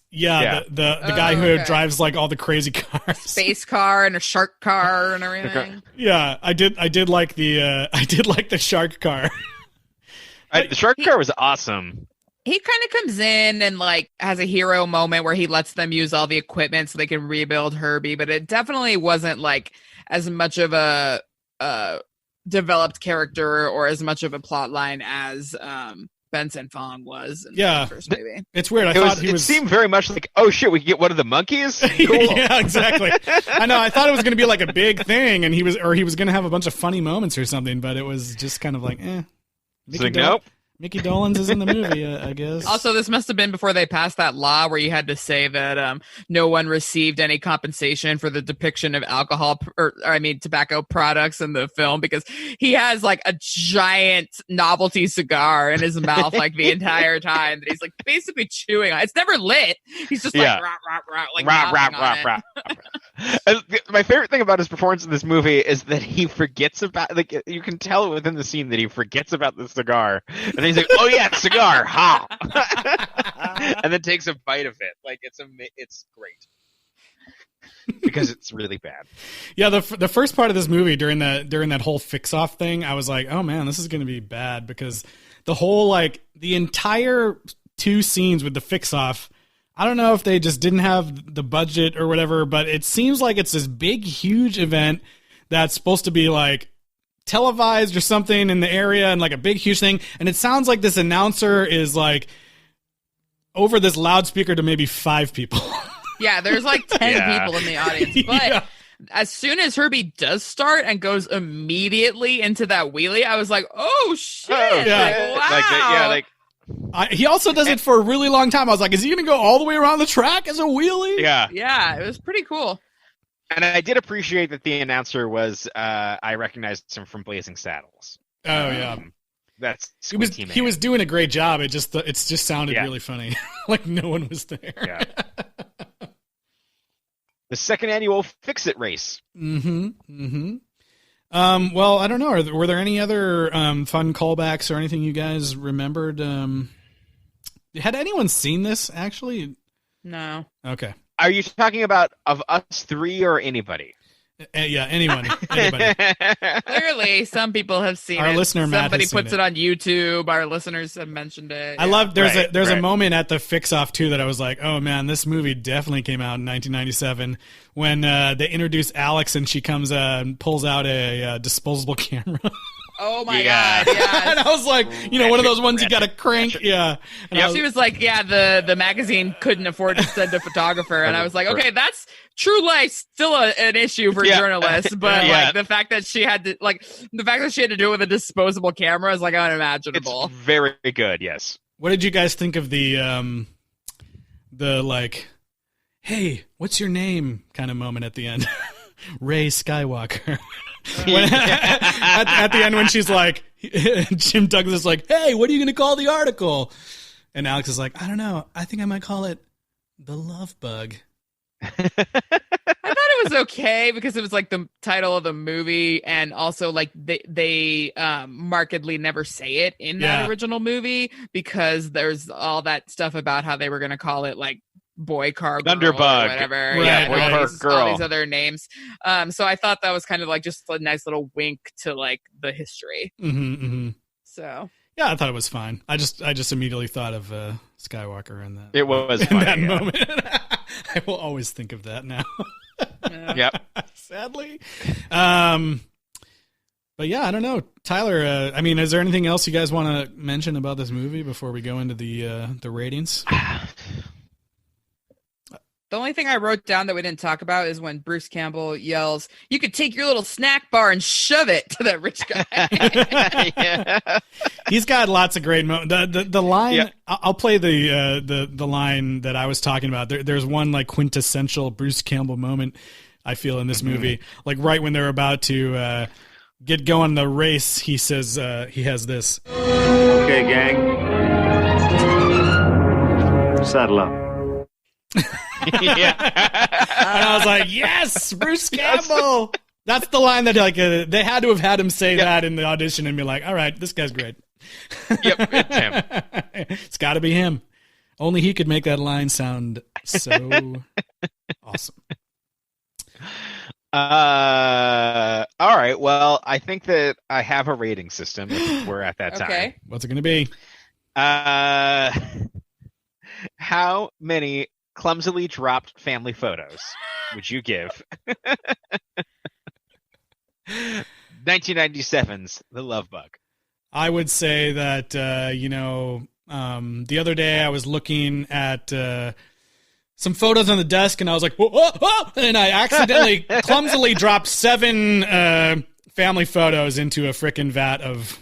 Yeah, the guy who drives like all the crazy cars, space car and a shark car and everything. Yeah, I did like the shark car. The shark car was awesome. He kind of comes in and like has a hero moment where he lets them use all the equipment so they can rebuild Herbie, but it definitely wasn't like as much of a developed character or as much of a plot line as Benson Fong was in the first movie. It's weird. It seemed very much like, oh shit, we can get one of the monkeys? Cool. Yeah, exactly. I know. I thought it was going to be like a big thing, and he was going to have a bunch of funny moments or something, but it was just kind of like, nope. Mickey Dolenz is in the movie, I guess. Also, this must have been before they passed that law where you had to say that no one received any compensation for the depiction of tobacco products in the film, because he has like a giant novelty cigar in his mouth like the entire time that he's like basically chewing on. It's never lit. He's just like rah, rah, rah, like rah. My favorite thing about his performance in this movie is that he forgets about, like, you can tell within the scene that he forgets about the cigar, and he's like, oh yeah, cigar, ha, and then takes a bite of it. Like, it's great because it's really bad. Yeah, the first part of this movie during that whole fix-off thing, I was like, oh man, this is going to be bad, because the whole, like, the entire 2 scenes with the fix-off, I don't know if they just didn't have the budget or whatever, but it seems like it's this big, huge event that's supposed to be like televised or something in the area and like a big, huge thing. And it sounds like this announcer is like over this loudspeaker to maybe 5 people. Yeah, there's like 10 people in the audience. But as soon as Herbie does start and goes immediately into that wheelie, I was like, oh shit. Oh, yeah. Like, wow. He also does it for a really long time. I was like, is he going to go all the way around the track as a wheelie? Yeah, it was pretty cool. And I did appreciate that the announcer was, I recognized him from Blazing Saddles. Oh, yeah. That's he was doing a great job. It just sounded really funny. Like no one was there. Yeah. The second annual Fix-It race. Well, I don't know. Were there any other fun callbacks or anything you guys remembered? Had anyone seen this, actually? No. Okay. Are you talking about of us 3 or anybody? Yeah, anyone. Anybody. Clearly, some people have seen our it. Listener Matt Somebody has seen puts it on YouTube. Our listeners have mentioned it. I love. There's a moment at the fix-off too that I was like, oh man, this movie definitely came out in 1997 when they introduce Alex and she comes and pulls out a disposable camera. Oh my god! Yeah, and I was like, one of those ones you got to crank. Yeah, and she was like, the magazine couldn't afford to send a photographer, and I was like, okay, that's true life, still an issue for journalists, but like the fact that she had to do it with a disposable camera is like unimaginable. It's very good. Yes. What did you guys think of the like, hey, what's your name kind of moment at the end? Ray Skywalker. At the end when she's like, Jim Douglas is like, hey, what are you going to call the article? And Alex is like, I don't know. I think I might call it The Love Bug. I thought it was okay because it was like the title of the movie, and also like they markedly never say it in that original movie because there's all that stuff about how they were going to call it like Boy Car Girl Thunderbug, or whatever. Boy Car Girl. All these other names. So I thought that was kind of like just a nice little wink to like the history. So yeah, I thought it was fine. I just immediately thought of Skywalker in that. It was funny, that moment. I will always think of that now. Yep. Sadly. But yeah, I don't know, Tyler. I mean, is there anything else you guys want to mention about this movie before we go into the ratings? The only thing I wrote down that we didn't talk about is when Bruce Campbell yells, "You could take your little snack bar and shove it" to that rich guy. Yeah. He's got lots of great moments. The line, yeah. I'll play the line that I was talking about. There's one like quintessential Bruce Campbell moment I feel in this movie. Like right when they're about to get going the race, he says he has this. Okay, gang. Saddle up. Yeah. And I was like, yes, Bruce Campbell. That's the line that like they had to have had him say that in the audition and be like, all right, this guy's great. Yep, it's him. It's got to be him. Only he could make that line sound so awesome. All right. Well, I think that I have a rating system if we're at that time. What's it going to be? How many clumsily dropped family photos would you give 1997's The Love Bug? I would say that, the other day I was looking at some photos on the desk and I was like, whoa, whoa, whoa, and I accidentally clumsily dropped 7 family photos into a frickin' vat of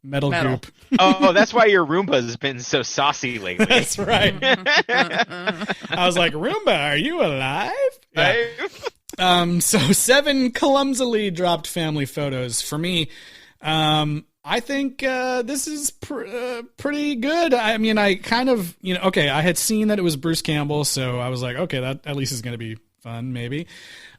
metal goop. Oh, that's why your Roomba has been so saucy lately. That's right. I was like, Roomba, are you alive? Yeah. So 7 clumsily dropped family photos for me. I think this is pretty good. I mean, I kind of, I had seen that it was Bruce Campbell, so I was like, okay, that at least is going to be fun, maybe.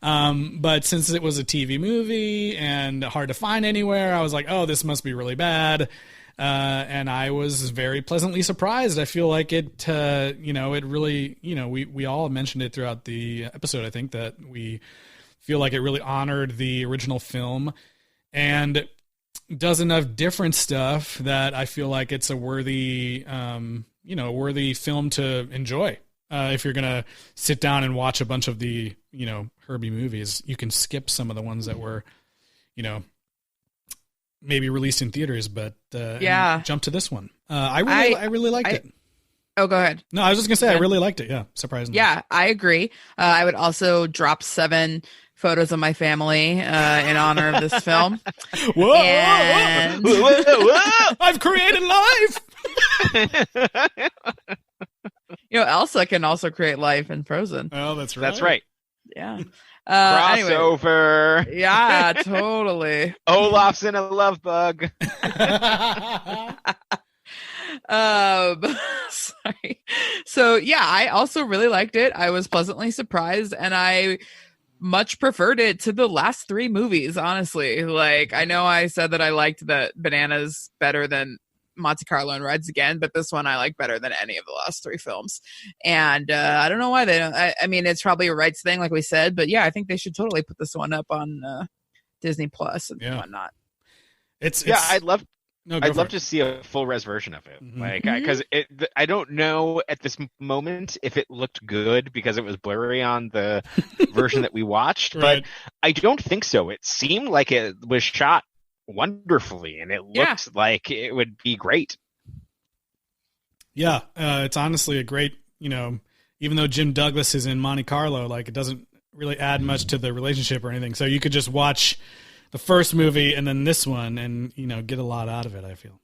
But since it was a TV movie and hard to find anywhere, I was like, oh, this must be really bad. And I was very pleasantly surprised. I feel like it really, we all mentioned it throughout the episode, I think, that we feel like it really honored the original film and does enough different stuff that I feel like it's a worthy film to enjoy. If you're going to sit down and watch a bunch of the, Herbie movies, you can skip some of the ones that were, maybe released in theaters, but jump to this one. I really liked it. Oh, go ahead. No, I was just going to say, I really liked it. Yeah, surprisingly. Yeah, I agree. I would also drop 7 photos of my family in honor of this film. Whoa, whoa. I've created life. Elsa can also create life in Frozen. Oh, that's right. That's right. Yeah. Crossover. Anyway. Yeah, totally. Olaf's in a love bug. Sorry. So yeah, I also really liked it. I was pleasantly surprised, and I much preferred it to the last 3 movies, honestly. Like, I know I said that I liked the Bananas better than Monte Carlo and Rides Again, but this one I like better than any of the last 3 films. And I don't know why they don't. I mean, it's probably a rights thing, like we said, but yeah, I think they should totally put this one up on Disney Plus and whatnot. I'd love to see a full res version of it. Mm-hmm. Like, because I don't know at this moment if it looked good because it was blurry on the version that we watched, right. But I don't think so. It seemed like it was shot wonderfully and it looked like it would be great. Yeah, it's honestly a great, even though Jim Douglas is in Monte Carlo, like, it doesn't really add much to the relationship or anything. So you could just watch the first movie and then this one and, get a lot out of it, I feel.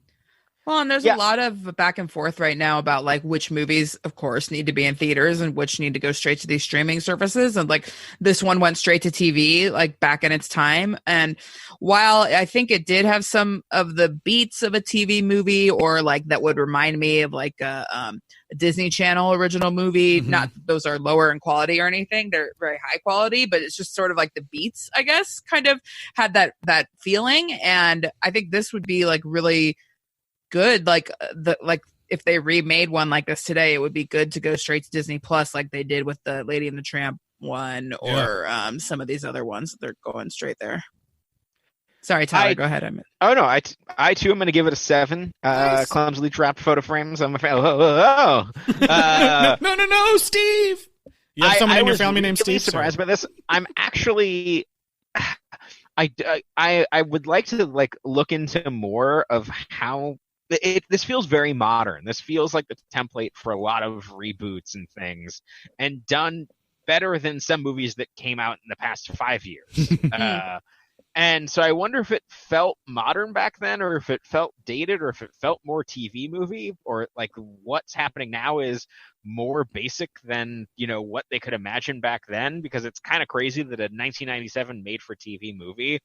Well, and there's a lot of back and forth right now about like which movies, of course, need to be in theaters and which need to go straight to these streaming services. And like this one went straight to TV, like back in its time. And while I think it did have some of the beats of a TV movie, or like that would remind me of like a Disney Channel original movie, not those are lower in quality or anything. They're very high quality, but it's just sort of like the beats, I guess, kind of had that feeling. And I think this would be like really good, like if they remade one like this today, it would be good to go straight to Disney Plus, like they did with the Lady and the Tramp one, or some of these other ones. They're going straight there. Sorry, Tyler, go ahead. Oh no, I too am going to give it a 7. Nice. Clumsily dropped photo frames. I'm a fan. No, Steve. You have someone in your family named Steve. Surprised by this. I'm actually. I would like to look into more of how this feels very modern. This feels like the template for a lot of reboots and things, and done better than some movies that came out in the past 5 years. And so I wonder if it felt modern back then, or if it felt dated, or if it felt more TV movie, or like what's happening now is more basic than, what they could imagine back then, because it's kind of crazy that a 1997 made-for-TV movie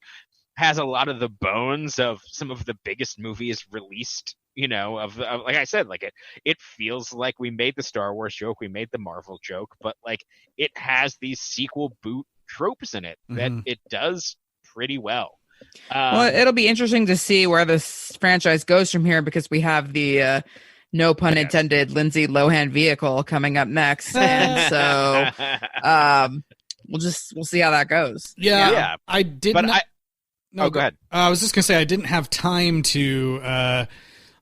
has a lot of the bones of some of the biggest movies released, of like I said, like it feels like we made the Star Wars joke, we made the Marvel joke, but like it has these sequel boot tropes in it that it does pretty well. Well, it'll be interesting to see where this franchise goes from here, because we have the no pun intended Lindsay Lohan vehicle coming up next, and so we'll see how that goes. Yeah. I didn't. Go ahead. I was just gonna say I didn't have time to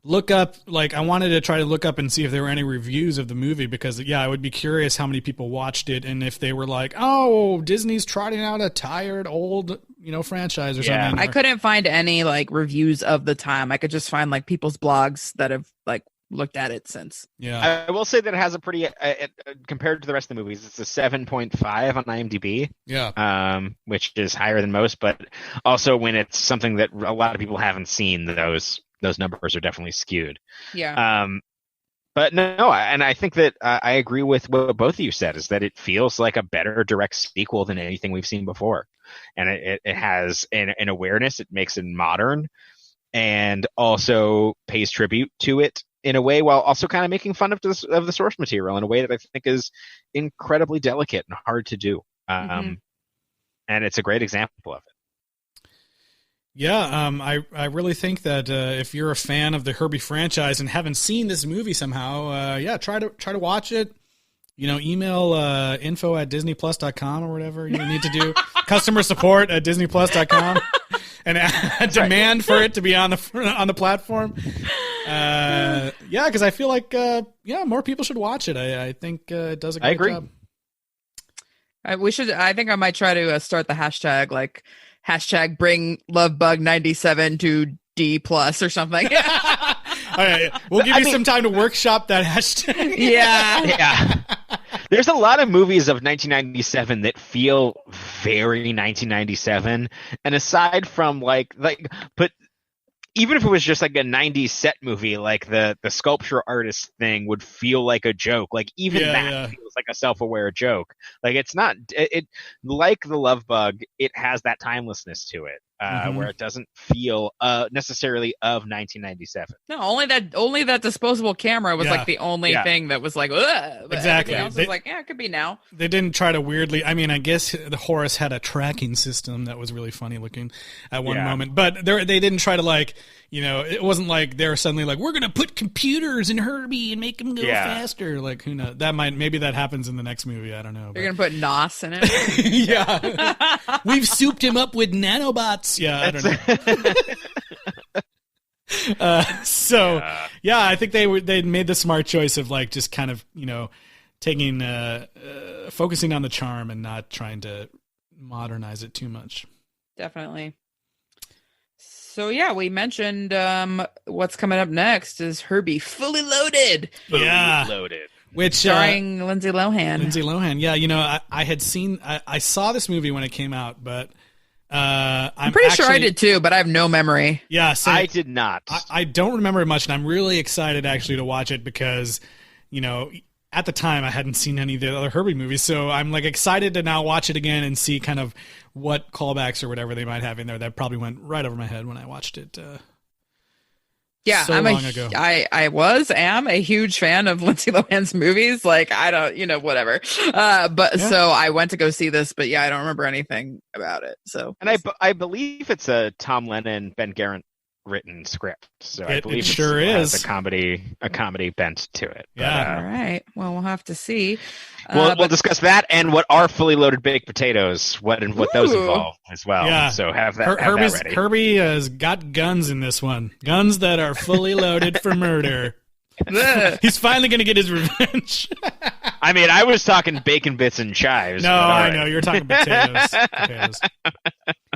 look up. Like, I wanted to try to look up and see if there were any reviews of the movie, because I would be curious how many people watched it, and if they were like, "Oh, Disney's trotting out a tired old franchise" or something. I couldn't find any like reviews of the time. I could just find like people's blogs that have like looked at it since. I will say that it has a pretty compared to the rest of the movies, it's a 7.5 on IMDb, which is higher than most, but also when it's something that a lot of people haven't seen, those numbers are definitely skewed. But no, and I think that I agree with what both of you said, is that it feels like a better direct sequel than anything we've seen before, and it has an awareness. It makes it modern, and also pays tribute to it in a way, while also kind of making fun of the source material in a way that I think is incredibly delicate and hard to do. And it's a great example of it. I really think that if you're a fan of the Herbie franchise and haven't seen this movie somehow, try to watch it. Email info@disneyplus.com or whatever you need to do. Customer support at disneyplus.com. And demand for it to be on the platform. Because I feel like more people should watch it. I think it does a great job. I think I might try to start the hashtag, like hashtag bring lovebug97 to D+ or something. All right, we'll give you some time to workshop that hashtag. Yeah. There's a lot of movies of 1997 that feel very 1997, and aside from but even if it was just like a 90s set movie, like the sculpture artist thing would feel like a joke. Like even that feels like a self-aware joke. Like it's not it like the Love Bug, it has that timelessness to it. Where it doesn't feel necessarily of 1997. No, only that disposable camera was like the only thing that was like, ugh. Exactly. Else was like, it could be now. They didn't try to weirdly. I mean, I guess the Horace had a tracking system that was really funny looking at one moment, but they didn't try to it wasn't like they're suddenly like, we're gonna put computers in Herbie and make him go faster. Like, who knows? Maybe that happens in the next movie. I don't know. They're gonna put NOS in it. We've souped him up with nanobots. I don't know. I think they made the smart choice of like just kind of taking focusing on the charm and not trying to modernize it too much. Definitely. So we mentioned what's coming up next is Herbie Fully Loaded. Loaded. Which starring Lindsay Lohan. Yeah, I saw this movie when it came out, but I'm pretty sure I did too, but I have no memory. Yeah, so I did not. I don't remember it much, and I'm really excited actually to watch it because, at the time I hadn't seen any of the other Herbie movies, so I'm like excited to now watch it again and see kind of what callbacks or whatever they might have in there. That probably went right over my head when I watched it. Long ago. I am a huge fan of Lindsay Lohan's movies. Like, I don't, whatever. So I went to go see this, but I don't remember anything about it. So, and I believe it's a Tom Lennon, Ben Garant written script. So I believe it sure is a comedy bent to it. Yeah. All right. Well, we'll have to see. We'll discuss that and what are fully loaded baked potatoes, what those involve as well. Yeah. So have that ready. Herbie has got guns in this one. Guns that are fully loaded for murder. He's finally going to get his revenge. I mean, I was talking bacon bits and chives. No, I know. You're talking potatoes.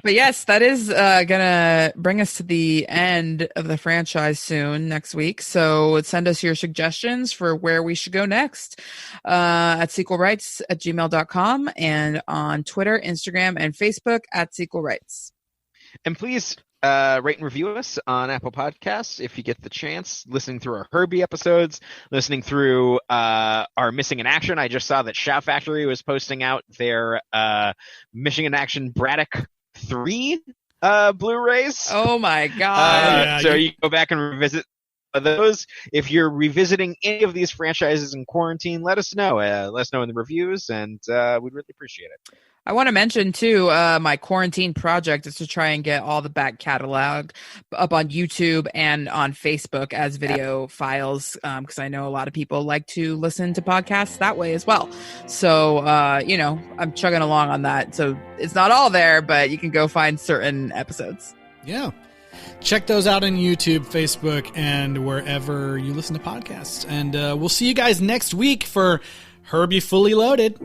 But yes, that is gonna bring us to the end of the franchise soon next week. So send us your suggestions for where we should go next at sequelrights@gmail.com and on Twitter, Instagram, and Facebook at sequelrights. And please rate and review us on Apple Podcasts if you get the chance. Listening through our Herbie episodes, listening through our Missing in Action. I just saw that Shout Factory was posting out their Missing in Action Braddock 3 Blu-rays. Oh my god! So you go back and revisit those. If you're revisiting any of these franchises in quarantine, let us know. Let us know in the reviews, and we'd really appreciate it. I want to mention, too, my quarantine project is to try and get all the back catalog up on YouTube and on Facebook as video files, because I know a lot of people like to listen to podcasts that way as well. So, I'm chugging along on that. So it's not all there, but you can go find certain episodes. Yeah. Check those out on YouTube, Facebook, and wherever you listen to podcasts. And we'll see you guys next week for Herbie Fully Loaded.